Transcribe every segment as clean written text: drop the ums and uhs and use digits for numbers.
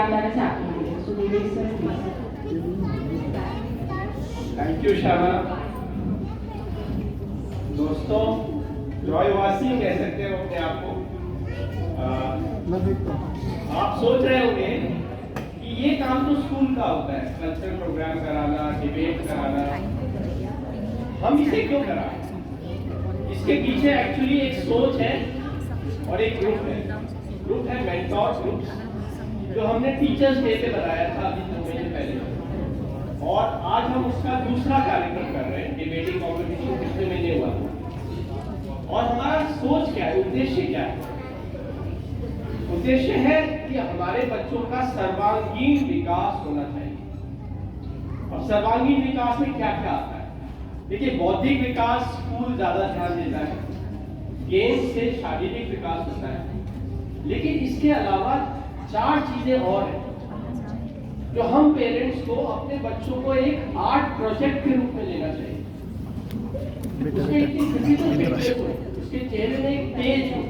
ज्ञानदाता से आपके लिए सो विवेक सर थैंक यू शामा। दोस्तों, जॉयवासी कह सकते हो अपने आप को। आप सोच रहे होंगे कि ये काम तो स्कूल का होता है, कल्चरल प्रोग्राम कराना, डिबेट कराना, हम इसे क्यों कराएं? इसके पीछे एक्चुअली एक सोच है और एक ग्रुप है मेंटोर ग्रुप, जो हमने टीचर्स डे पे बताया था अभी 2 महीने पहले, और आज हम उसका दूसरा कार्यक्रम कर रहे हैं। डिबेटिंग कॉम्पिटिशन पिछले महीने हुआ था, और हमारा सोच क्या है, उद्देश्य क्या है? उद्देश्य है कि हमारे बच्चों का सर्वांगीण विकास होना चाहिए। और सर्वांगीण विकास में क्या क्या आता है? देखिए, बौद्धिक विकास स्कूल ज्यादा ध्यान देता है, गेम से शारीरिक विकास होता है, लेकिन इसके अलावा 4 चीजें और हैं जो हम पेरेंट्स को अपने बच्चों को एक आर्ट प्रोजेक्ट के रूप में लेना चाहिए। उसके उसके चेहरे में एक तेज हो,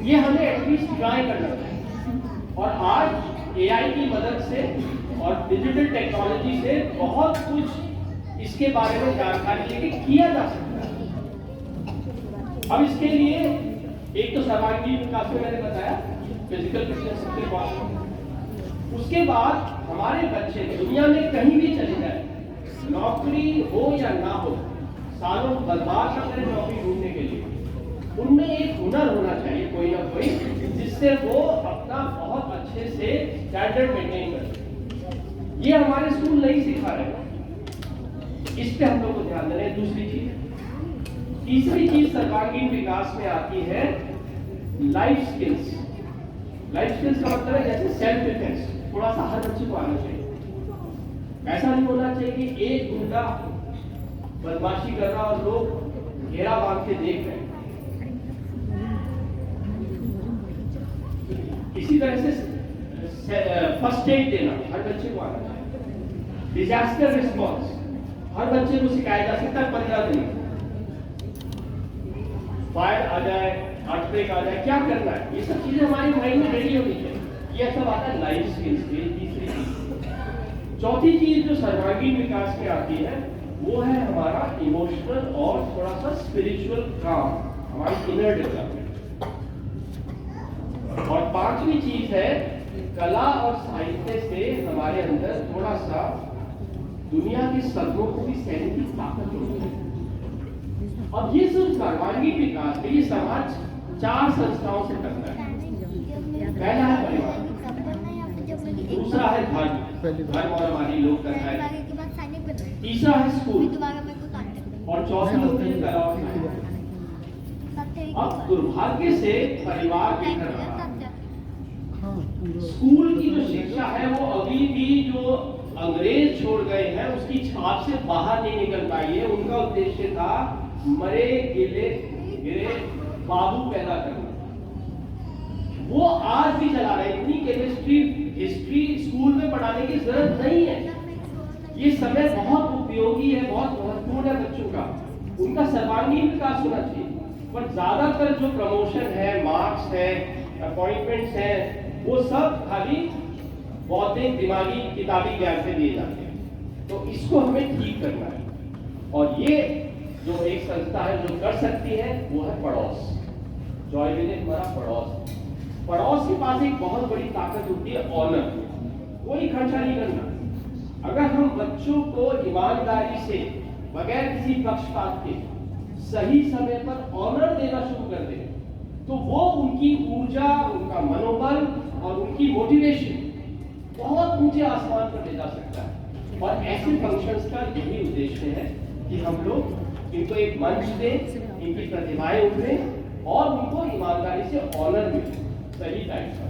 ये हमें एटलीस्ट ट्राई करना चाहिए। और आज एआई की मदद से और डिजिटल टेक्नोलॉजी से बहुत कुछ इसके बारे में जानकारी लेके किया जा सकता है। अब इसके लिए एक तो सर्वांगीण विकास में मैंने बताया, फिजिकल फिटनेस सबसे इम्पोर्टेंट। उसके बाद हमारे बच्चे दुनिया में कहीं भी चले जाए, नौकरी हो या ना हो, सालों बर्बाद कर रहे नौकरी ढूंढने के लिए, उनमें एक हुनर होना चाहिए कोई ना कोई, जिससे वो अपना बहुत अच्छे से स्टैंडर्ड मेंटेन करे। ये हमारे स्कूल नहीं सिखा रहे, इस पे हम लोग को ध्यान देना है। दूसरी चीज, तीसरी चीज सर्वांगीण विकास में आती है लाइफ स्किल्स। लाइफ स्किल्स का मतलब है जैसे सेल्फ डिफेंस, थोड़ा सा हर बच्चे को आना चाहिए। ऐसा नहीं होना चाहिए कि एक गुंडा बदमाशी कर रहा और लोग घेरा बांध के देख रहे हैं। इसी तरह से फर्स्ट एड देना हर बच्चे को आना चाहिए। डिजास्टर रिस्पॉन्स हर बच्चे को सिखाया जा सकता है 15 दिन। फायर आ जाए, हार्टब्रेक आ जाए, क्या करना है, ये सब चीजें हमारी माइंड में रेडी होनी चाहिए। ये सब आता है लाइफ स्किल्स की। तीसरी चीज, चौथी चीज जो सर्वांगीण विकास में आती है वो है हमारा इमोशनल और थोड़ा सा स्पिरिचुअल काम, हमारी इनर डेवलपमेंट। और पांचवी चीज है कला और साहित्य से हमारे अंदर थोड़ा सा दुनिया के सदमों को भी सहने की ताकत होती है। अब ये सिर्फ सर्वांगीण विकास में ये समाज 4 संस्थाओं से करता है। पहला है परिवार, दूसरा है धर्म और हमारी लोक कथा है, तीसरा है स्कूल, और चौथी होती है कला और साहित्य। अब दुर्भाग्य से परिवार भी कर रहा है। स्कूल की जो शिक्षा है वो अभी भी जो अंग्रेज छोड़ गए हैं उसकी छाप से बाहर नहीं निकल पाई है। उनका उद्देश्य था मरे गिरे बाबू पैदा करना, वो आज भी चला रहे। इतनी केमिस्ट्री हिस्ट्री स्कूल में पढ़ाने की जरूरत नहीं है। ये समय बहुत उपयोगी है, बहुत महत्वपूर्ण है बच्चों का, उनका सर्वांगीण विकास होना चाहिए। पर ज्यादातर जो प्रमोशन है, मार्क्स है, अपॉइंटमेंट्स है, वो सब खाली बौद्धिक दिमागी किताबी ज्ञान से दिए जाते हैं। तो इसको हमें ठीक करना है। और ये जो एक संस्था है जो कर सकती है वो है पड़ोस। जॉय विलेज हमारा पड़ोस, पड़ोस के पास एक बहुत बड़ी ताकत होती है ऑनर। कोई खर्चा नहीं करना। अगर हम बच्चों को ईमानदारी से बगैर किसी पक्षपात के सही समय पर ऑनर देना शुरू कर दें तो वो उनकी ऊर्जा, उनका मनोबल और उनकी मोटिवेशन बहुत ऊंचे आसमान पर ले जा सकता है। और ऐसे फंक्शंस का यही उद्देश्य है कि हम लोग इनको एक मंच दें, इनकी प्रतिभाएं उभरें और उनको ईमानदारी से ऑनर मिले सही टाइम पर।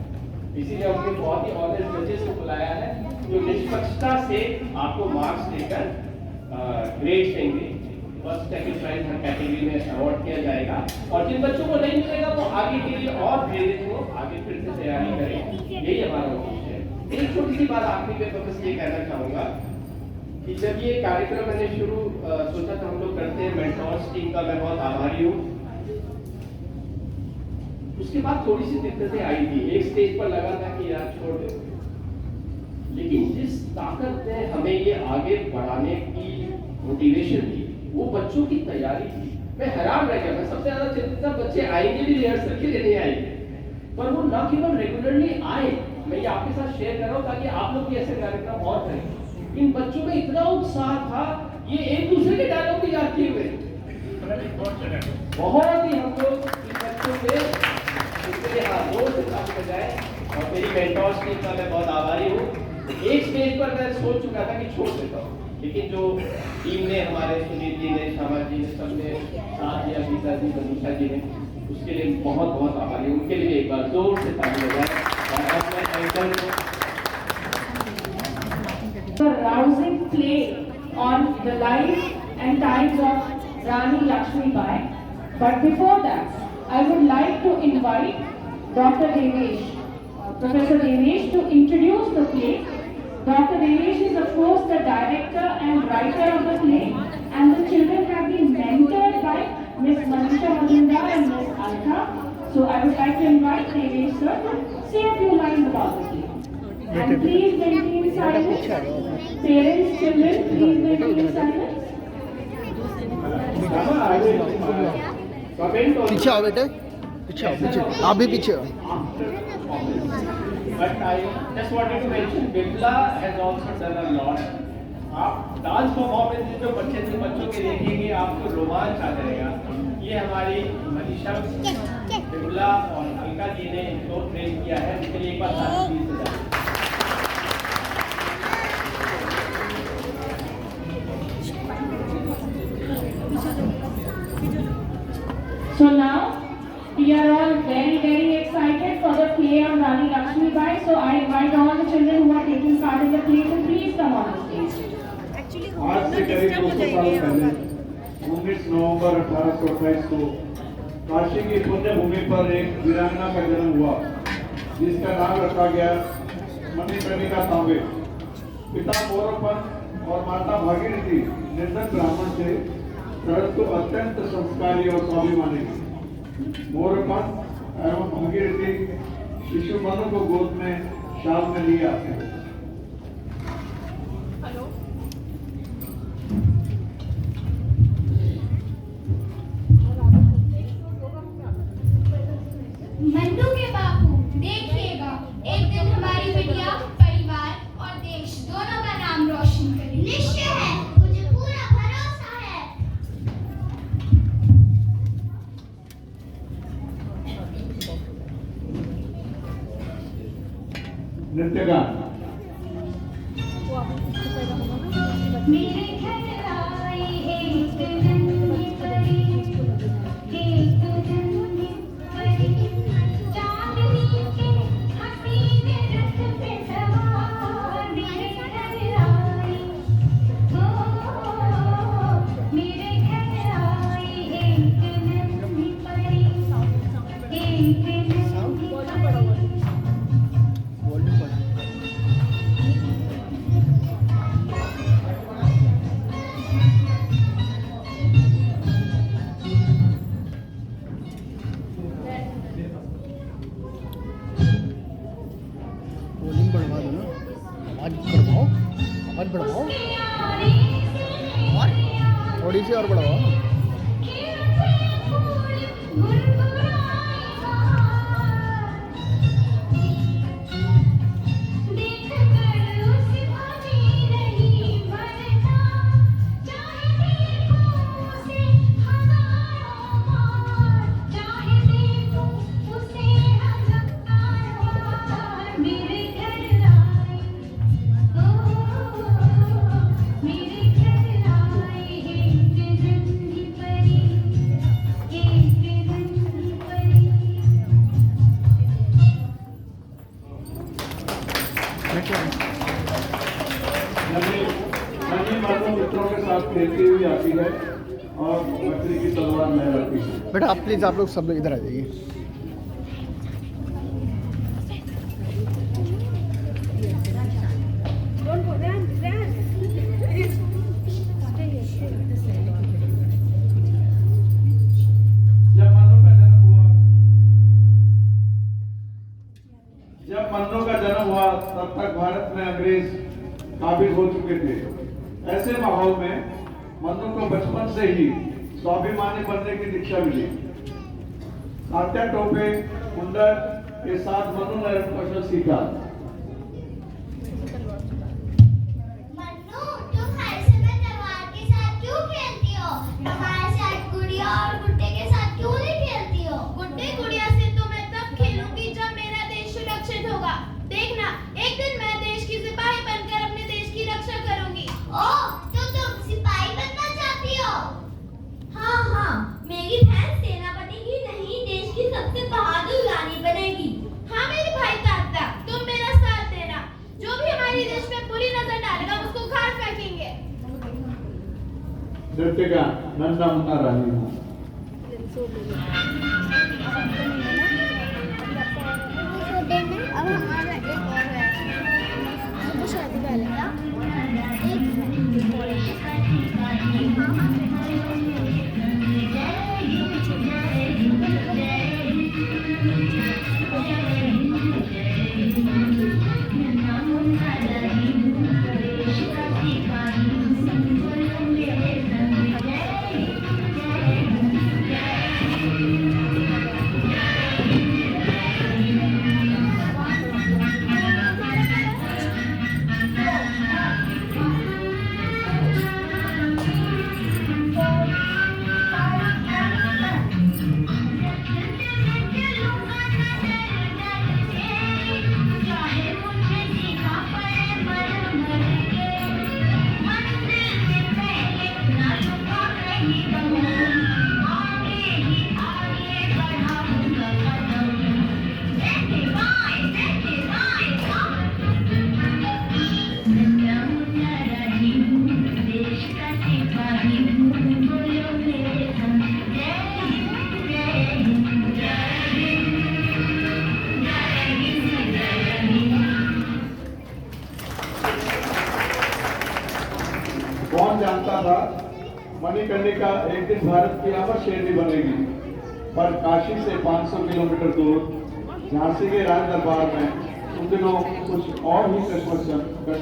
इसीलिए हमने बहुत ही ऑनर जजेस को बुलाया है जो निष्पक्षता से आपको मार्क्स देकर ग्रेड देंगे। फर्स्ट सेकंड प्राइज हर कैटेगरी में अवार्ड किया जाएगा। और जिन बच्चों को नहीं मिलेगा वो आगे के लिए और प्रेरित हो, आगे फिर से तैयारी करें। यही हमारा उद्देश्य है। एक छोटी सी बात आखिरी पे बस ये कहना चाहूंगा कि जब ये कार्यक्रम मैंने सोचा था हम लोग करते हैं, मेंटोर्स टीम का मैं बहुत आभारी हूँ। उसके बाद थोड़ी सी दिक्कतें आई थी। एक स्टेज पर लगा था कि यार छोड़ दो, लेकिन जिस ताकत ने हमें ये आगे बढ़ाने की मोटिवेशन दी वो बच्चों की तैयारी थी। मैं हैरान रह गया, मैं सबसे ज्यादा चिंतित था बच्चे आएंगे भी रिहर्सल के लिए नहीं आएंगे, पर वो न केवल रेगुलरली आए, मैं ये आपके साथ शेयर कर रहा हूँ ताकि आप लोग भी ऐसे कार्यक्रम और करें। इन बच्चों में इतना उत्साह था, ये एक दूसरे के डायलॉग भी याद किए हुए, बहुत ही हम लोग इन बच्चों पे रोज हिसाब बजाए। और मेरी मेंटर्स टीम का मैं बहुत आभारी हूँ। एक स्टेज पर मैं सोच चुका था कि छोड़ देता हूँ, लेकिन जो टीम ने हमारे सुनील जी ने, श्यामा जी ने, सबने साथ दिया, गीता जी, मनीषा जी ने, उसके लिए बहुत बहुत आभारी हूँ। उनके लिए एक बार जोर से ताली बजाएं। और अब मैं anchor The rousing play on the life and times of Rani Lakshmibai. But before that, I would like to invite Dr. Devesh, Professor Devesh, to introduce the play. Dr. Devesh is of course the director and writer of the play, and the children have been mentored by Ms. Manisha Majumdar and Ms. Alka. So I would like to invite Devesh sir to say a few lines about the play. And please maintain silence. Parents, children, please maintain silence. पीछे आओ बेटे, पीछे आओ, पीछे आप भी पीछे आओ। But I just wanted to mention, Bibla has also done a lot. आप डांस परफॉर्मेंस जो बच्चों के देखेंगे आपको रोमांच आ जाएगा। ये हमारी मनीषा, बिबला और अलका जी ने इनको ट्रेन किया है, इसके लिए एक बार ताली दीजिए। So now we are all very excited for the play on Rani Lakshmibai. So I invite all the children who are taking part in the play to please come on the stage. आज से करीब 200 साल पहले 19 नवंबर 1828 को काशी की पुण्य भूमि पर एक वीरांगना का जन्म हुआ, जिसका नाम रखा गया मणिकर्णिका तांबे। पिता मोरपन और माता भागीरथी निर्धन ब्राह्मण थे, परंतु अत्यंत संस्कारी और स्वाभिमानी। मोरपन एवं भागीरथी शिशु मनु को गोद में शाम में लिए आते हैं। मंटू के बापू, देखिएगा एक दिन हमारी बिटिया परिवार और देश दोनों का नाम रोशन करेगी। निश्चय है, मुझे पूरा भरोसा है। नृत्यगान। मेरे घर आई एक नन्ही परी, एक नन्ही परी, चांदनी के हसीने रथ पे सवार। मेरे घर आई, ओ मेरे घर आई एक नन्ही परी, एक नन्ही परी। वॉल्यूम बढ़वा दो ना, आवाज बढ़ाओ, आवाज बढ़ाओ, और थोड़ी सी और बढ़ाओ। नन्ही मानो मित्रों के साथ खेलती हुई आती है और बकरी की तलवार लहराती है। बेटा आप प्लीज, आप लोग सब लोग इधर आ जाइए। जब मन्नू का जन्म हुआ तब तक भारत भारत में अंग्रेज काबिज हो चुके थे। ऐसे माहौल में मनु को बचपन से ही स्वाभिमानी बनने की दीक्षा मिली। तात्या टोपे मुंडा के साथ मनु ने कौशल सीखा। मन्नू, तुम हर समय तलवार के साथ क्यों खेलती हो? हमारे साथ गुड़िया और गुड्डे के साथ क्यों नहीं खेलती हो? गुड्डे गुड़िया से तो मैं तब खेलूंगी जब मेरा देश सुरक्षित होगा। देखना, एक दिन मैं देश की सिपाही बनकर अपने देश की रक्षा करूंगी। ओह, तो तुम सिपाही बनना चाहती हो? हाँ, मेरी बहन सेनापति ही नहीं, देश की सबसे बहादुर रानी बनेगी। हाँ मेरे भाई तात्या, तुम मेरा साथ देना। जो भी हमारे देश में बुरी नजर डालेगा उसको उखाड़ फेंकेंगे। नृत्यका नन्ना मुन्ना रानी हूँ। अब हमारा एक और है, तो शादी वाला कौन जानता था मणिकर्णिका एक दिन भारत की अमर शेरनी बनेगी। पर काशी से 500 किलोमीटर दूर झांसी के राज दरबार में उन दिनों कुछ और ही कशमकश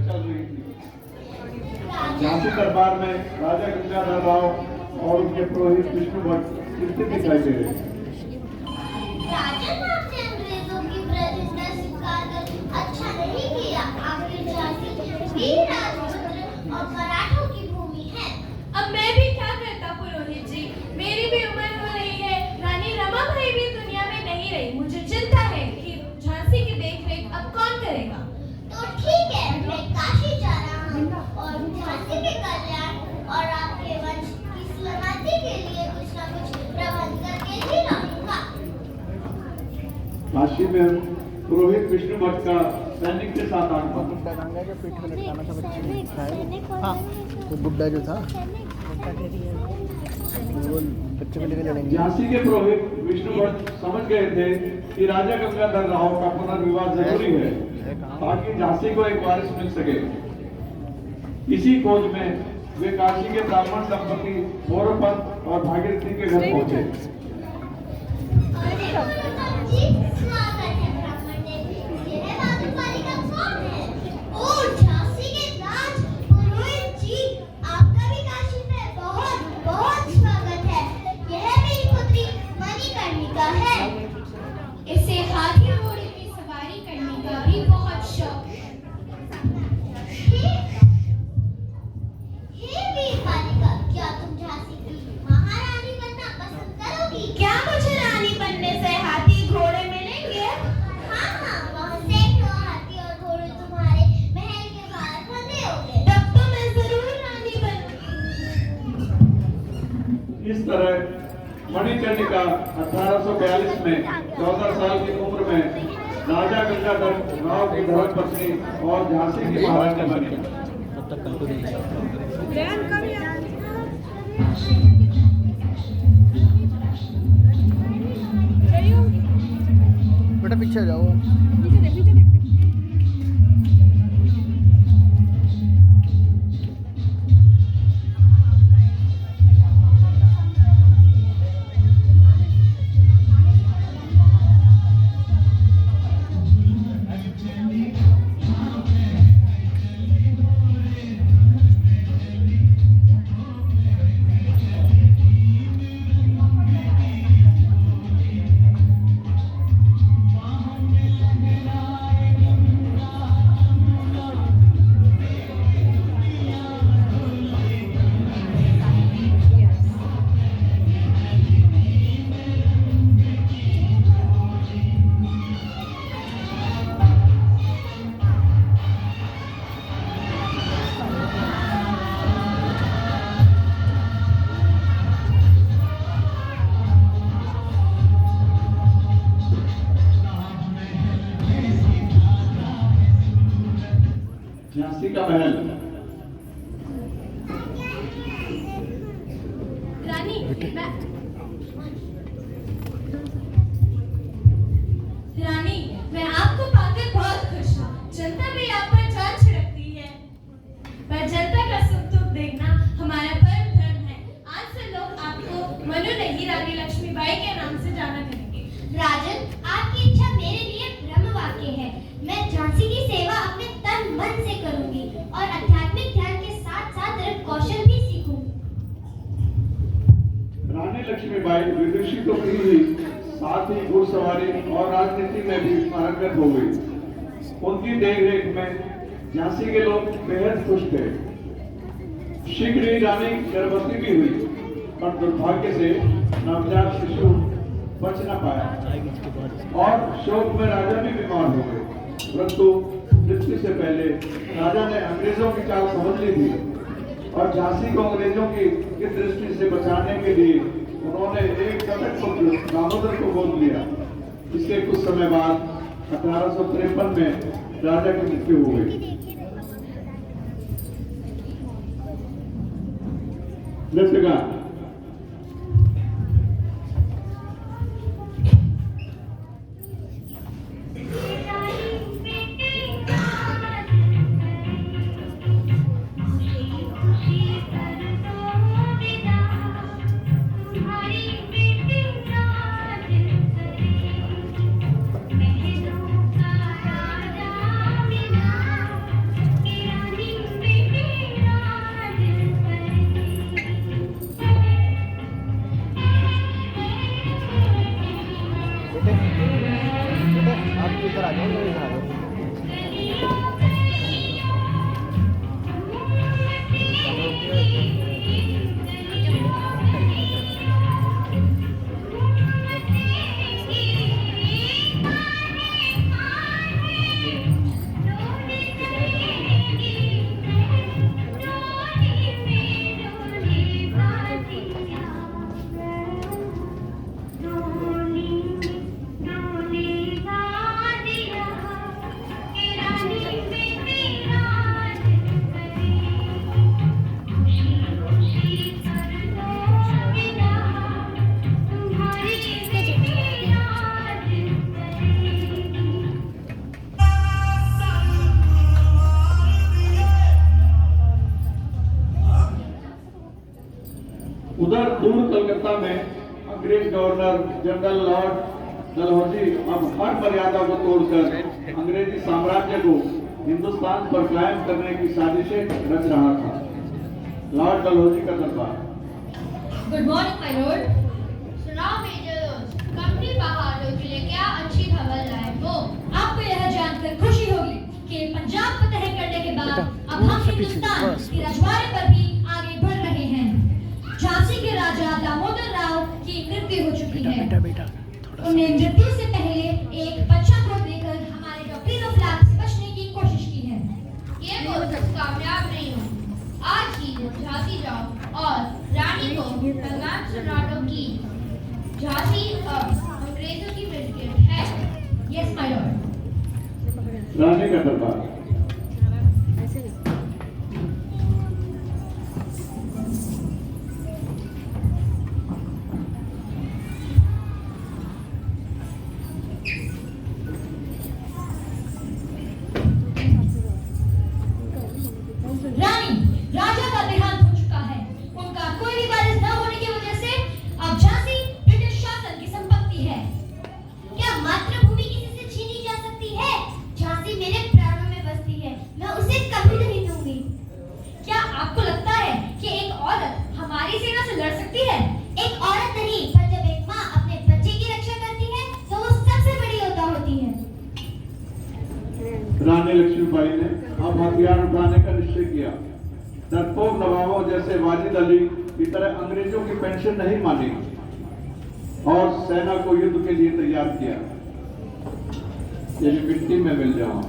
चल रही थी। झांसी दरबार में राजा गंगाधर राव और उनके पुरोहित विष्णु भट्ट स्थित दिखाई दे रहे थे। राजा साहब ने अंग्रेजों की प्रतिज्ञा स्वीकार कर अच्छा नहीं किया। आखिर झांसी वीर राजपुत्र और मराठों की भूमि है। अब मैं भी क्या करता पुरोहित जी, मेरी भी उम्र हो रही है। रानी रमाबाई भी दुनिया में नहीं रही। मुझे चिंता है कि झांसी की देखरेख अब कौन करेगा। तो ठीक है, मैं काशी जा रहा हूँ और झांसी के कल्याण और आपके वंश की सलामती के लिए कुछ न कुछ प्रबंध करके ही रहूंगा। काशी में पुरोहित विष्णु भट्ट का सैनिक के साथ आगमन। हाँ, वो बुड्ढा जो था वो बच्चों को लेकर लड़ेंगे। झांसी के पुरोहित विष्णु भट्ट समझ गए थे कि राजा गंगाधर राव का पुनर्विवाह जरूरी है ताकि झांसी को एक वारिस मिल सके। इसी खोज में वे काशी के ब्राह्मण दंपति मोरपंत और भागीरथी के घर पहुंचे। स्वागत है ब्राह्मण देवी। यह बालिका कौन है? ओह, झांसी के राज पुरोहित जी, आपका भी काशी में बहुत बहुत स्वागत है। यह मेरी पुत्री मणिकर्णिका है। इसे हाथी घोड़े की सवारी करने का भी बहुत शौक है। हे वीर बालिका, क्या तुम झांसी की महारानी बनना पसंद करोगी? क्या मुझे रानी बनने से हाथी घोड़े मिलेंगे? हाँ, वहाँ सैकड़ों हाथी और घोड़े तुम्हारे महल के बाहर बंधे होंगे। तब तो मैं जरूर रानी बनूंगी। इस तरह मणिकर्णिका 1842 में 14 साल की उम्र में राजा गंगाधर राव की धर्मपत्नी और झांसी की महारानी बनी। तब तक कल को नहीं बेटा पीछे जाओ। का महल। रानी मैं आपको पाकर बहुत खुश हूँ। जनता भी आप पर जान छिड़कती है, पर जनता का सुख दुख देखना हमारा परम धर्म है। आज से लोग आपको मनु नहीं रानी लक्ष्मीबाई के नाम से जाना करेंगे। राजन, आपकी इच्छा मेरे लिए ब्रह्म वाक्य है। मैं झांसी की सेवा अपने तन मन से करूंगी और आध्यात्मिक ध्यान के साथ साथ कौशल भी सीखूंगी। रानी लक्ष्मीबाई विदुषी तो थी ही, साथ ही घुड़सवारी और राजनीति में भी पारंगत हो गई। उनकी देखरेख में झांसी के लोग बेहद खुश थे। शीघ्र ही रानी गर्भवती भी हुई, पर दुर्भाग्य से नवजात शिशु बच न पाया और शोक में राजा भी बीमार हो गए। परंतु मृत्यु से पहले राजा ने अंग्रेजों की चाल समझ ली थी और झांसी को अंग्रेजों की दृष्टि से बचाने के लिए उन्होंने एक कटक पुत्र दामोदर को गोद लिया। इसके कुछ समय बाद 1853 में राजा की मृत्यु हो गई। नृत्यगान आप इधर आ जाओ, इधर आ जाओ। उधर दूर कलकत्ता में अंग्रेज गवर्नर जनरल लॉर्ड डलहौजी अब हर मर्यादा को तोड़कर अंग्रेजी साम्राज्य को हिंदुस्तान पर कायम करने की साजिशें रच रहा था। लॉर्ड डलहौजी का दरबार। Good morning my Lord. सुनाओ मेजर रोज, कंपनी बहादुर के लिए क्या अच्छी खबर लाए हो? आपको यह जानकर खुशी होगी कि पंजाब फतह करने के बाद अब हम हिंदुस्तान की रजवाड़े पर भी आगे बढ़ रहे हैं। झांसी के राजा दामोदर राव की मृत्यु हो चुकी है। उन्हें मृत्यु से पहले एक बच्चा को देकर हमारे डॉक्टर ऑफ लैब से बचने की कोशिश की है। ये कोशिश कामयाब नहीं हुई। आज ही झांसी जाओ और रानी को पैगाम सुनाओ कि झांसी अब अंग्रेजों की मिल्कियत है। Yes my Lord. रानी का दरबार। रानी, राजा का देहांत हो चुका है। उनका कोई भी वारिस न होने की वजह से अब झांसी ब्रिटिश शासन की संपत्ति है। क्या मातृभूमि किसी से छीनी जा सकती है? झांसी मेरे प्राणों में बसती है, मैं उसे कभी नहीं दूंगी। क्या आपको लगता है कि एक औरत हमारी सेना से लड़ सकती है? एक औरत नहीं, पर जब एक माँ अपने बच्चे की रक्षा करती है तो वो सबसे बड़ी योद्धा होती है। रानी लक्ष्मीबाई ने अब हथियार उठाने का निश्चय किया। डरपोक नवाबों जैसे वाजिद अली की तरह अंग्रेजों की पेंशन नहीं मानी और सेना को युद्ध के लिए तैयार किया। यदि मिट्टी में मिल जाऊं।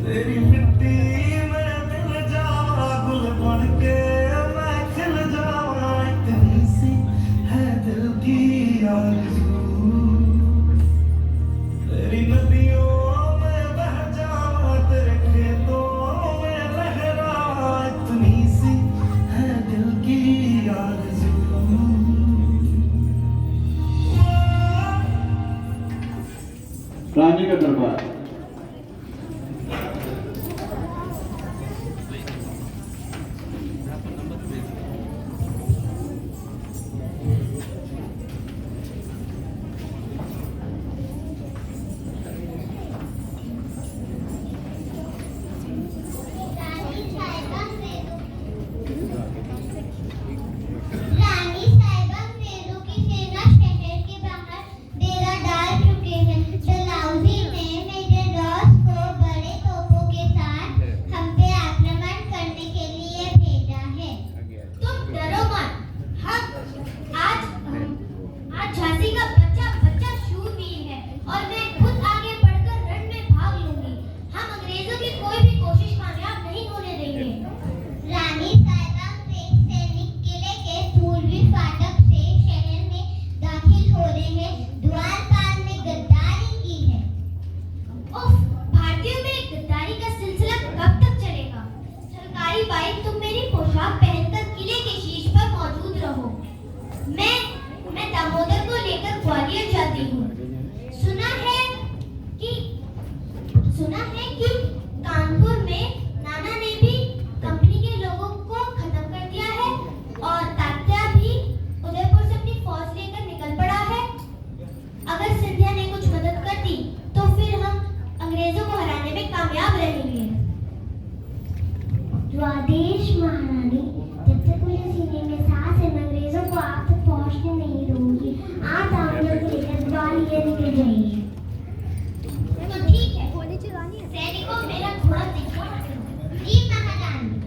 तेरी मिट्टी में मिल जावा गुल बन के मैं खिल जावा इतनी सी है दिल की आरज़ू तेरी नदियों में बह जावा तेरे खेतों में लहरावा इतनी सी है दिल की आरज़ू रानी का दरबार। रानी साहिबा फेरों की सेना शहर के बाहर डेरा डाल चुके हैं। डलहौजी ने मेरे रॉस को बड़े तोपों के साथ हम पे आक्रमण करने के लिए भेजा है। तुम डरो मत। आज झांसी का बच्चा शूरवीर है और मैं खुद आगे बढ़कर रण में भाग लूंगी। हम अंग्रेजों की कोई भी कोशिश कामयाब नहीं होने देंगे। रानी साहिबा सैनिक किले के पूर्वी फाटक से शहर में दाखिल हो रहे हैं। द्वारपाल ने गद्दारी की है। उफ, भारतीयों में गद्दारी का सिलसिला कब तक चलेगा? सरकारी बाई, तुम मेरी पोशाक पहनकर किले के शीर्ष पर मौजूद रहो। मैं दामोदर को लेकर ग्वालियर जाती हूँ। सुना है कि कानपुर में नाना ने भी कंपनी के लोगों को खत्म कर दिया है और तात्या भी उदयपुर से अपनी फौज लेकर निकल पड़ा है। अगर सिंधिया ने कुछ मदद कर दी तो फिर हम अंग्रेजों को हराने में कामयाब रहेंगे। द्वादेश महारानी, जब तक मेरे सीने में सांस है मैं अंग्रेजों को आप तक पहुंचने नहीं दूंगी। आप दामोदर को लेकर ग्वालियर निकल जाइए। तो ठीक है, सैनिकों मेरा घोड़ा देखो। जी महारानी।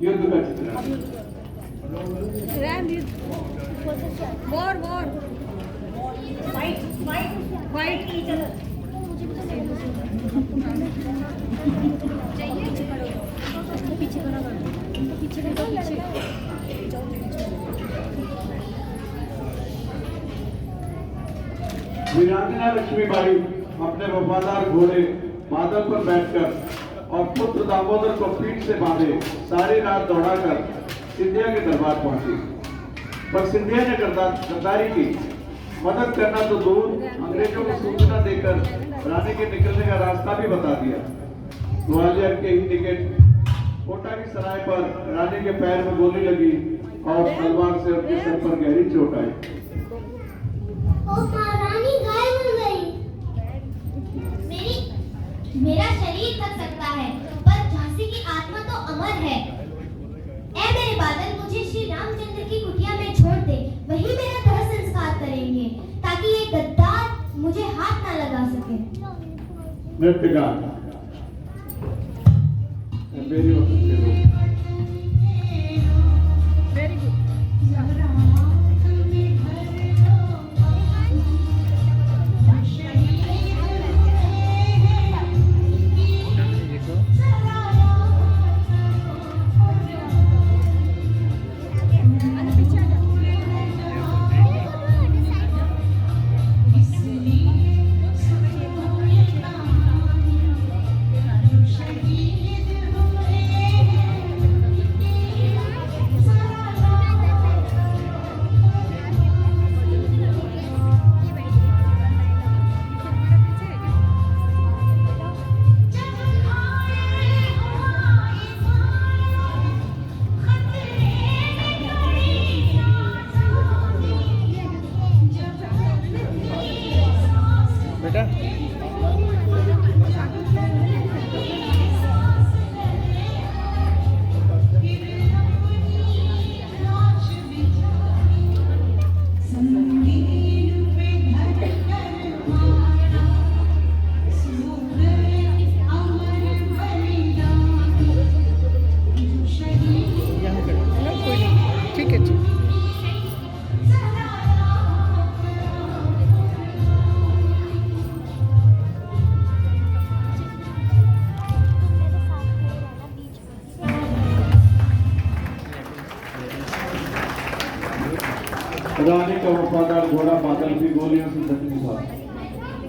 युद्ध का चित्रण। वीरांगना लक्ष्मीबाई अपने वफादार घोड़े बादल पर बैठकर और पुत्र दामोदर को पीठ से बांधे सारी रात दौड़ाकर सिंधिया के दरबार पहुंची। पर सिंधिया ने गद्दारी की। मदद करना तो दूर, अंग्रेजों को सूचना देकर रानी के निकलने का रास्ता भी बता दिया। ग्वालियर के ही निकट कोटा की सराय पर रानी के पैर में गोली लगी और तलवार से उनके सर पर गहरी चोट आई। महारानी गायब हो गई। मेरा शरीर थक सकता है पर झांसी की आत्मा तो अमर है। ऐ मेरे बादल, मुझे श्री रामचंद्र की कुटिया में छोड़ दे। वही मेरा दाह संस्कार करेंगे ताकि ये गद्दार मुझे हाथ ना लगा सके। नृत्यगान मेरी वक्त से लोग रानी का वफादार घोड़ा बादल भी गोलियों से जख्मी था।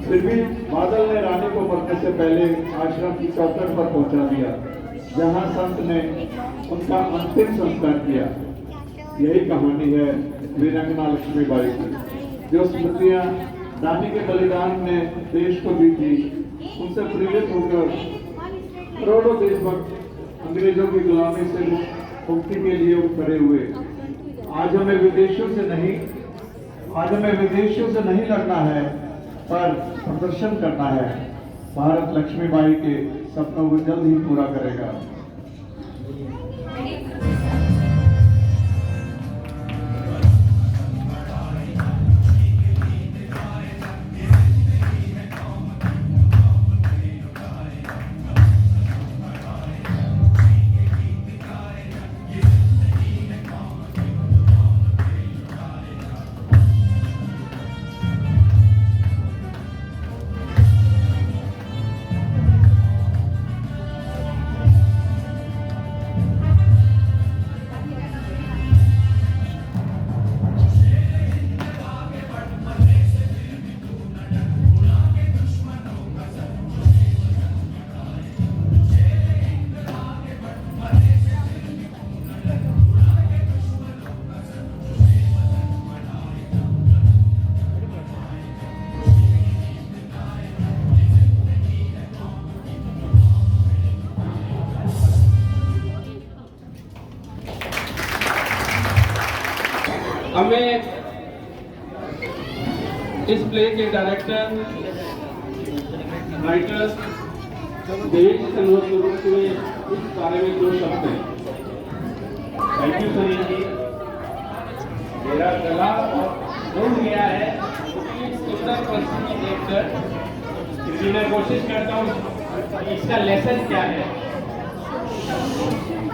फिर भी बादल ने रानी को मरने से पहले आश्रम की चौखट पर पहुंचा दिया, जहां संत ने उनका अंतिम संस्कार किया। यही कहानी है वीरांगना लक्ष्मीबाई की, जो स्मृतियां रानी के बलिदान ने देश को दी थी। उनसे प्रेरित होकर करोड़ों देशभक्त अंग्रेजों की गुलामी से मुक्ति के लिए खड़े हुए। आज हमें विदेशों से नहीं लड़ना है, पर प्रदर्शन करना है। भारत लक्ष्मीबाई के सपनों को जल्द ही पूरा करेगा। हमें इस प्ले के डायरेक्टर, राइटर्स देवेश कन्वर के रूप में इस बारे में 2 शब्द हैं। थैंक यू सनी जी। मेरा गला घूम गया है इतनी सुंदर प्रस्तुति देखकर, क्योंकि मैं कोशिश करता हूँ कि इसका लेसन क्या है।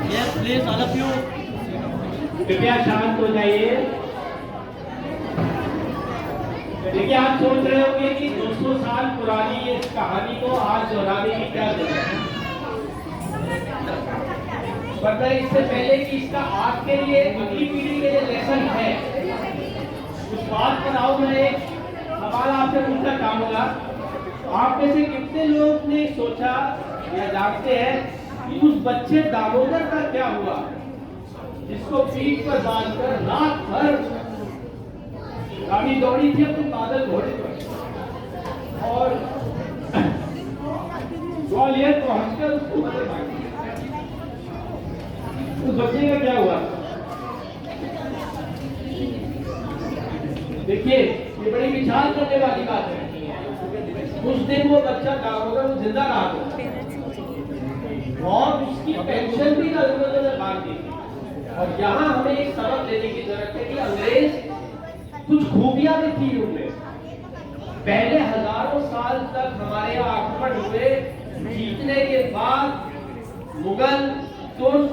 Yes, please, all of you. कृपया शांत हो जाइए। देखिए, आप सोच रहे होंगे कि 200 साल पुरानी इस कहानी को आज दोहराने की क्या जरूरत है, पर मैं इससे पहले कि इसका आपके लिए, अगली पीढ़ी के लिए लेसन है, उस बात पर आओ। मैं एक सवाल आपसे पूछना चाहूंगा। आप में से कितने लोग ने सोचा या जानते हैं कि उस बच्चे दामोदर का क्या हुआ, जिसको पीठ पर बांधकर रात भर रानी दौड़ी थी अपने बादल घोड़े पर, और ग्वालियर पहुंचकर उसको मदद मांगी। उस बच्चे का क्या हुआ? देखिए, ये बड़ी विचार करने वाली बात है। उस दिन वो बच्चा दामोदर वो जिंदा रहा और उसकी पेंशन भी दामोदर ने मांग दी। और यहाँ हमें एक सबक लेने की जरूरत है कि अंग्रेज कुछ खूबियां भी थी उनमें। पहले हजारों साल तक हमारे यहाँ आक्रमण हुए, जीतने के बाद मुगल तुर्क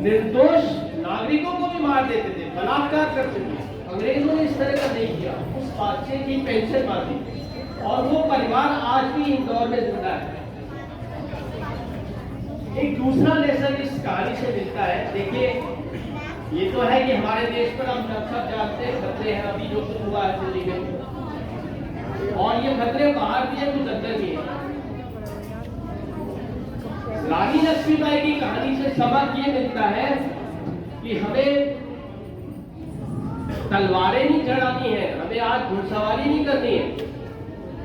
निर्दोष नागरिकों को भी मार देते थे, बलात्कार करते थे। अंग्रेजों ने इस तरह का नहीं किया। उस बादशाह की पेंशन मांगी और वो परिवार आज भी इंदौर में जिंदा है। एक दूसरा लेसन इस कहानी से मिलता है। देखिए, ये तो है कि हमारे देश पर हम सब जानते हैं खतरे हैं, अभी जो कुछ हुआ है दिल्ली में, और ये खतरे बाहर भी है, कुछ अंदर भी है। रानी लक्ष्मीबाई की कहानी से सबक ये मिलता है कि हमें तलवारें नहीं चढ़ानी है, हमें आज घुड़सवारी नहीं करनी है,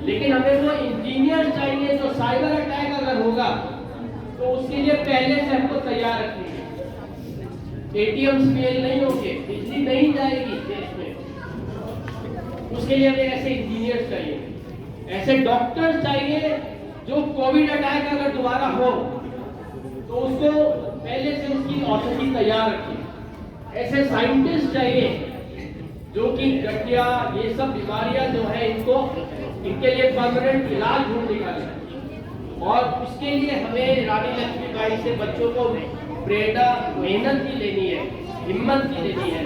लेकिन हमें वो इंजीनियर चाहिए जो साइबर अटैक अगर होगा तो उसके लिए पहले से हमको तैयार रखनी है। एटीएम फेल नहीं होंगे, बिजली नहीं जाएगी देश में, उसके लिए हमें ऐसे इंजीनियर चाहिए, ऐसे डॉक्टर चाहिए जो कोविड अटैक अगर दोबारा हो तो उसको पहले से उसकी औषधि तैयार रखें। ऐसे साइंटिस्ट चाहिए जो कि गठिया ये सब बीमारियां जो है इनके लिए परमानेंट इलाज ढूंढ निकाले। और उसके लिए हमें रानी लक्ष्मीबाई से बच्चों को प्रेरणा, मेहनत की लेनी है, हिम्मत की लेनी है।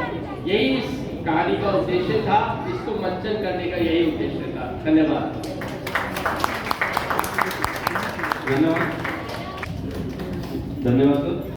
यही इस कहानी का उद्देश्य था, इसको मंचन करने का यही उद्देश्य था। धन्यवाद। धन्यवाद।